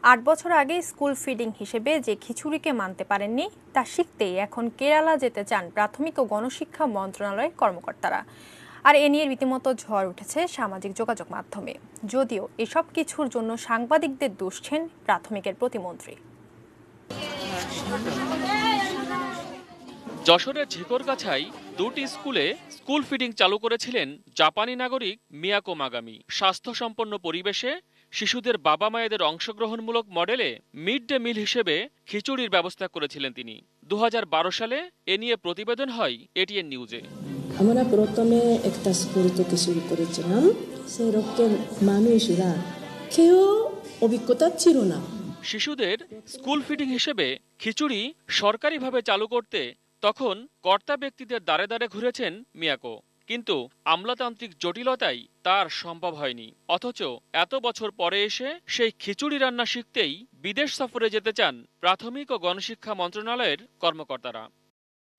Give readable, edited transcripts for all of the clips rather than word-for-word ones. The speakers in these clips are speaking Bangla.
8 বছর আগে স্কুল ফিডিং হিসেবে যে খিচুড়িকে মানতে পারেননি তা শিখতেই এখন কেরালা যেতে চান প্রাথমিক ও গণশিক্ষা মন্ত্রণালয়ের কর্মকর্তারা। আর এ নিয়ে রীতিমতো ঝড় উঠেছে সামাজিক যোগাযোগ মাধ্যমে, যদিও এসব কিছুর জন্য সাংবাদিকদের দুষছেন প্রাথমিকের প্রতিমন্ত্রী। যশোরের ঝিকরগাছায় দুটি স্কুলে স্কুল ফিডিং চালু করেছিলেন জাপানি নাগরিক মিয়াকো মাগামি। স্বাস্থ্যসম্পন্ন পরিবেশে শিশুদের বাবা মায়েদের অংশগ্রহণমূলক মডেলে মিড ডে মিল হিসেবে খিচুড়ির ব্যবস্থা করেছিলেন তিনি। 2012 সালে এ নিয়ে প্রতিবেদন হয় এটিএন নিউজে। আমরা প্রথমে একটা স্কুল থেকে শুরু করেছিলাম, সেরকম মানুষরা কেউ অভিজ্ঞতা ছিল না। শিশুদের স্কুল ফিডিং হিসেবে খিচুড়ি সরকারিভাবে চালু করতে তখন কর্তা ব্যক্তিদের দ্বারে দ্বারে ঘুরেছেন মিয়াকো, কিন্তু আমলাতান্ত্রিক জটিলতায় তার সম্ভব হয়নি। অথচ এত বছর পরে এসে সেই খিচুড়ি রান্না শিখতেই বিদেশ সফরে যেতে চান প্রাথমিক ও গণশিক্ষা মন্ত্রণালয়ের কর্মকর্তারা।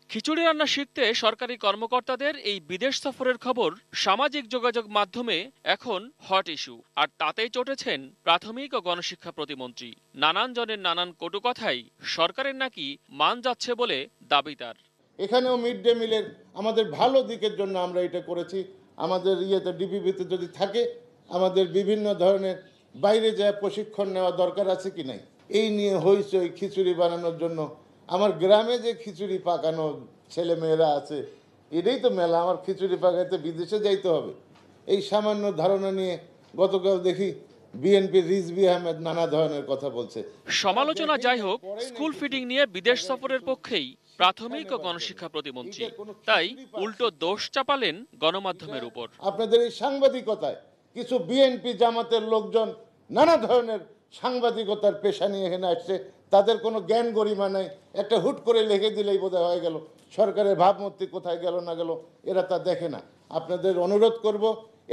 খিচুড়ি রান্না শিখতে সরকারি কর্মকর্তাদের এই বিদেশ সফরের খবর সামাজিক যোগাযোগ মাধ্যমে এখন হট ইস্যু, আর তাতেই চটেছেন প্রাথমিক ও গণশিক্ষা প্রতিমন্ত্রী। নানান জনের নানান কটু কথাই সরকারের নাকি মান যাচ্ছে বলে দাবি তার। এখানেও মিড ডে মিলের আমাদের ভালো দিকের জন্য আমরা এটা করেছি। আমাদের ডিপিপিতে যদি থাকে, আমাদের বিভিন্ন ধরনের বাইরে যায় প্রশিক্ষণ নেওয়া দরকার আছে কি নাই, এই নিয়ে হইচই খিচুড়ি বানানোর জন্য। আমার গ্রামে যে খিচুড়ি পাকানো ছেলে মেয়েরা আছে, এটাই তো মেলা। আমার খিচুড়ি পাকাতে বিদেশে যাইতে হবে, এই সামান্য ধারণা নিয়ে গতকাল দেখি বিএনপির রিজভী আহমেদ নানা ধরনের কথা বলছে। সমালোচনা যাই হোক, স্কুল ফিডিং নিয়ে বিদেশ সফরের পক্ষেই প্রাথমিক ও গণশিক্ষা প্রতিমন্ত্রী, তাই উল্টো দোষ চাপালেন গণমাধ্যমের উপর। আপনাদের এই সাংবাদিকতায় কিছু বিএনপি জামাতের লোকজন নানা ধরনের সাংবাদিকতার পেশা নিয়ে এখানে আসছে, তাদের কোনো জ্ঞান গরিমা নাই। একটা হুট করে লিখে দিলেই বোধহয় হয়ে গেল। সরকারের ভাবমূর্তি কোথায় গেল না গেল এরা তা দেখে না। আপনাদের অনুরোধ করব,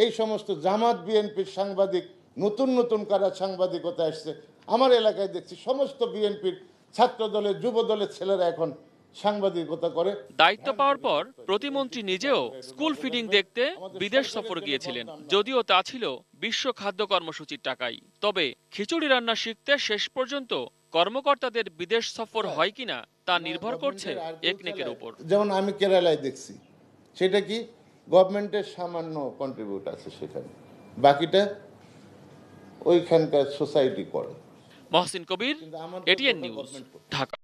এই সমস্ত জামাত বিএনপির সাংবাদিক নতুন নতুন কারা সাংবাদিকতা আসছে, আমার এলাকায় দেখছি সমস্ত বিএনপির ছাত্র দলের যুব দলের ছেলেরা এখন সাংবাদিকতা করে। দায়িত্ব পাওয়ার পর প্রতিমন্ত্রী নিজেও স্কুল ফিডিং দেখতে বিদেশ সফর গিয়েছিলেন, যদিও তা ছিল বিশ্ব খাদ্য কর্মসূচির টাকাই। তবে খিচুড়ি রান্না শিখতে শেষ পর্যন্ত কর্মকর্তাদের বিদেশ সফর হয় কিনা তা নির্ভর করছে একনেকের উপর। যেমন আমি কেরালায় দেখছি, সেটা কি গভর্নমেন্টের সামান্য কন্ট্রিবিউট আছে সেখানে, বাকিটা ওইখানকার সোসাইটি করে। মহসিন কবির, এটিএন নিউজ, ঢাকা।